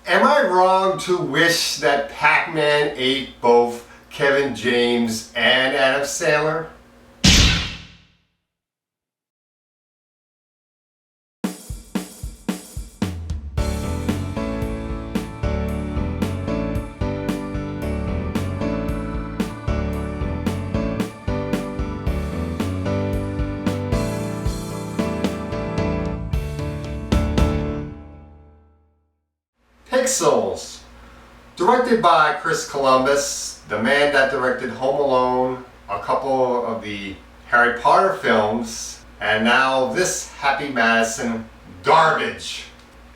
Am I wrong to wish that Pac-Man ate both Kevin James and Adam Sandler? Pixels, directed by Chris Columbus, the man that directed Home Alone, a couple of the Harry Potter films, and now this Happy Madison garbage.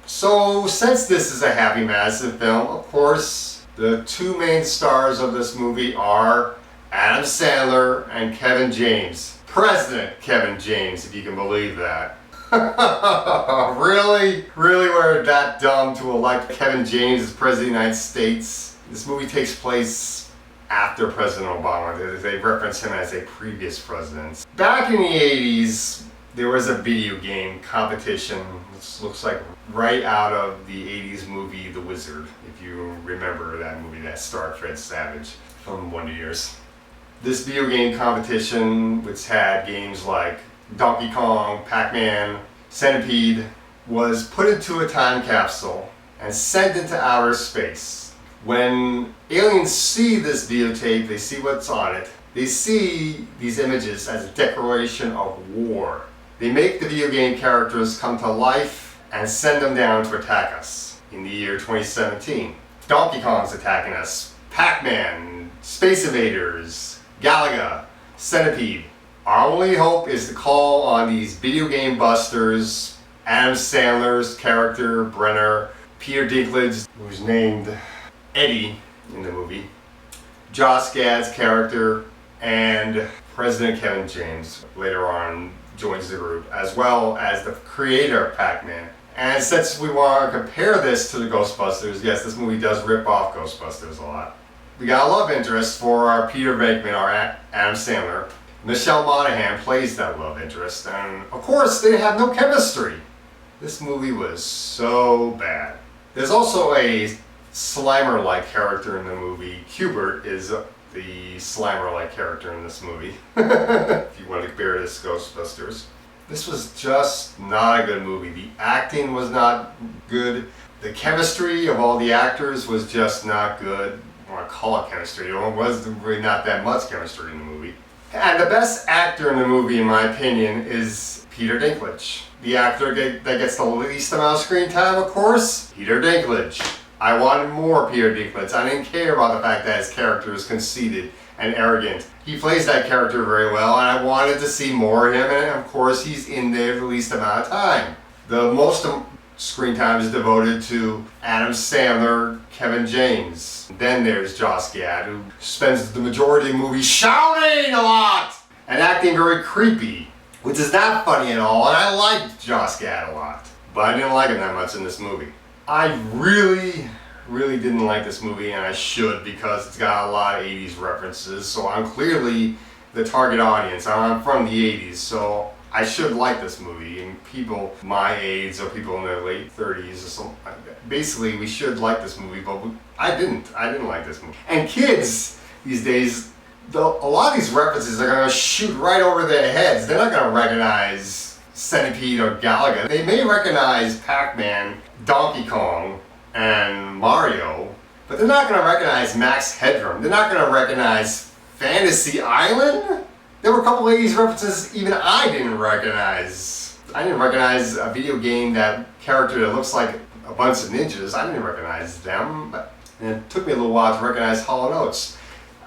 So since this is a Happy Madison film, of course, the two main stars of this movie are Adam Sandler and Kevin James. President Kevin James, if you can believe that. Really? Really we're that dumb to elect Kevin James as President of the United States? This movie takes place after President Obama. They reference him as a previous president. Back in the 80s, there was a video game competition. This looks like right out of the 80s movie The Wizard, if you remember that movie that starred Fred Savage from Wonder Years. This video game competition, which had games like Donkey Kong, Pac-Man, Centipede, was put into a time capsule and sent into outer space. When aliens see this videotape, they see what's on it, they see these images as a declaration of war. They make the video game characters come to life and send them down to attack us in the year 2017. Donkey Kong's attacking us, Pac-Man, Space Invaders, Galaga, Centipede. Our only hope is to call on these video game busters, Adam Sandler's character, Brenner, Peter Dinklage, who's named Eddie in the movie, Josh Gad's character, and President Kevin James later on joins the group, as well as the creator of Pac-Man. And since we want to compare this to the Ghostbusters, yes, this movie does rip off Ghostbusters a lot. We got a love interest for our Peter Venkman, our Adam Sandler. Michelle Monaghan plays that love interest, and of course they have no chemistry. This movie was so bad. There's also a Slimer-like character in the movie. Q-Bert is the Slimer-like character in this movie, if you want to compare this to Ghostbusters. This was just not a good movie. The acting was not good. The chemistry of all the actors was just not good. I want to call it chemistry. There was really not that much chemistry in the movie. And the best actor in the movie, in my opinion, is Peter Dinklage. The actor that gets the least amount of screen time, of course, Peter Dinklage. I wanted more Peter Dinklage. I didn't care about the fact that his character is conceited and arrogant. He plays that character very well, and I wanted to see more of him, and of course he's in there the least amount of time. The most screen time is devoted to Adam Sandler, Kevin James. Then there's Josh Gad, who spends the majority of the movie shouting a lot and acting very creepy, which is not funny at all, and I liked Josh Gad a lot, but I didn't like him that much in this movie. I really didn't like this movie, and I should, because it's got a lot of 80s references, so I'm clearly the target audience. I'm from the 80s, so I should like this movie, and people my age or people in their late 30s or something like that. Basically, we should like this movie, but I didn't like this movie. And kids these days, a lot of these references are going to shoot right over their heads. They're not going to recognize Centipede or Galaga. They may recognize Pac-Man, Donkey Kong, and Mario, but they're not going to recognize Max Headroom. They're not going to recognize Fantasy Island. There were a couple of 80s references even I didn't recognize. I didn't recognize a video game character that looks like a bunch of ninjas. I didn't recognize them, and it took me a little while to recognize Hall & Oates.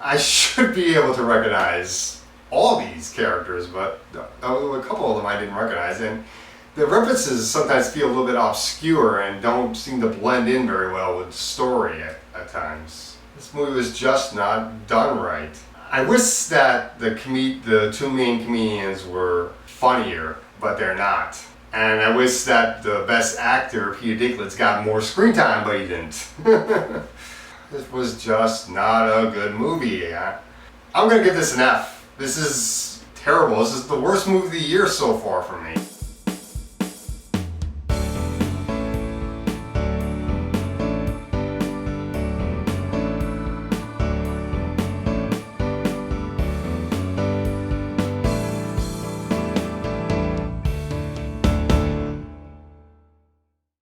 I should be able to recognize all these characters, but a couple of them I didn't recognize, and the references sometimes feel a little bit obscure and don't seem to blend in very well with the story at times. This movie was just not done right. I wish that the two main comedians were funnier, but they're not. And I wish that the best actor, Peter Dinklage, got more screen time, but he didn't. This was just not a good movie. I'm going to give this an F. This is terrible. This is the worst movie of the year so far for me.